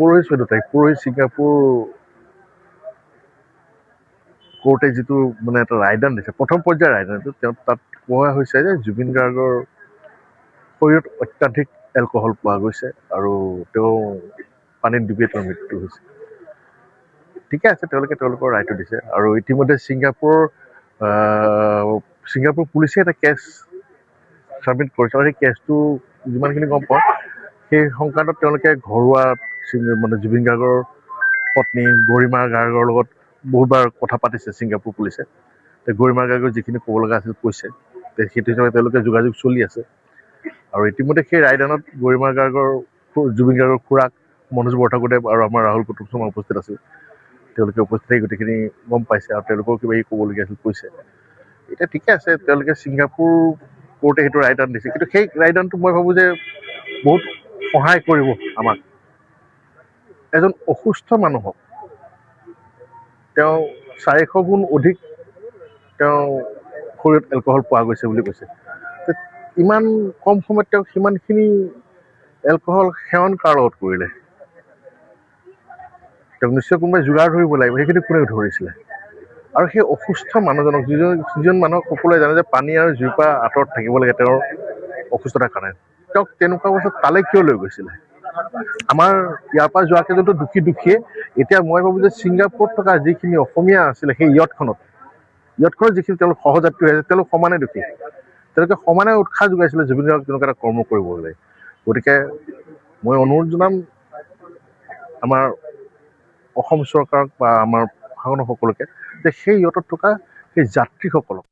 পৰহি 14 তাৰিখ পৰহি ছিংগাপুৰ কোৰ্টে যিটো মানে এটা ৰায়দান দিছে প্ৰথম পৰ্যায়ৰ ৰায়দানটো তেওঁ তাত কোৱা হৈছে যে জুবিন গাৰ্গৰ শৰীৰত অত্যাধিক এলকহল পোৱা গৈছে আৰু তেওঁ পানীত ডুবিয়ে তেওঁৰ মৃত্যু হৈছে। ঠিকে আছে, তেওঁলোকে তেওঁলোকৰ ৰায়টো দিছে আৰু ইতিমধ্যে ছিংগাপুৰ পুলিচে এটা কেছ ছাবমিট কৰিছে আৰু সেই কেছটো যিমানখিনি গম পাওঁ সেই সংক্ৰান্তত তেওঁলোকে ঘৰুৱা মানে জুবিন গাৰ্গৰ পত্নী গৰিমা গাৰ্গৰ লগত বহুতবাৰ কথা পাতিছে ছিংগাপুৰ পুলিচে। গৰিমা গাৰ্গৰ যিখিনি ক'ব লগা আছিল কৈছে, সেইটো হিচাপে তেওঁলোকে যোগাযোগ চলি আছে আৰু ইতিমধ্যে সেই ৰায়দানত গৰিমা গাৰ্গৰ জুবিন গাৰ্গৰ খুৰাক মনোজ বৰঠাকুৰদেৱ আৰু আমাৰ ৰাহুল কুতুব শৰ্মা উপস্থিত আছিল। তেওঁলোকে উপস্থিত থাকি গোটেইখিনি গম পাইছে আৰু তেওঁলোকৰ কিবা ক'বলগীয়া আছিল কৈছে। এতিয়া ঠিকে আছে, তেওঁলোকে ছিংগাপুৰ কোৰ্টে সেইটো ৰায়দান দিছে, কিন্তু সেই ৰায়দানটো মই ভাবোঁ যে বহুত সহায় কৰিব আমাক। এজন অসুস্থ মানুহক তেওঁ 400 গুণ অধিক তেওঁ শৰীৰত এলকহল পোৱা গৈছে বুলি কৈছে। ইমান কম সময়ত তেওঁ সিমানখিনি এলকহল সেৱন কাৰ লগত কৰিলে? তেওঁক নিশ্চয় কোনোবাই যোগাৰ ধৰিব লাগিব, সেইখিনি কোনে ধৰিছিলে? আৰু সেই অসুস্থ মানুহজনক যিজন মানুহক সকলোৱে জানে যে পানী আৰু জুইৰ পৰা আঁতৰত থাকিব লাগে তেওঁৰ অসুস্থতাৰ কাৰণে, তেওঁক তেনেকুৱা অৱস্থাত তালৈ কিয় লৈ গৈছিলে? আমাৰ ইয়াৰ পৰা যোৱা কেইজনতো দুখীয়ে এতিয়া মই ভাবোঁ যে ছিংগাপুৰত থকা যিখিনি অসমীয়া আছিলে সেই ইয়টখনত যিখিনি তেওঁলোক সহযাত্ৰী আছে তেওঁলোক সমানে দুখী। তেওঁলোকে সমানে উৎসাহ যোগাইছিলে জুবিন গাৰ্গক তেনেকুৱা এটা কৰ্ম কৰিবলৈ। গতিকে মই অনুৰোধ জনাম আমাৰ অসম চৰকাৰক বা আমাৰ প্ৰশাসনক সকলোকে যে সেই ইয়টত থকা সেই যাত্ৰীসকলক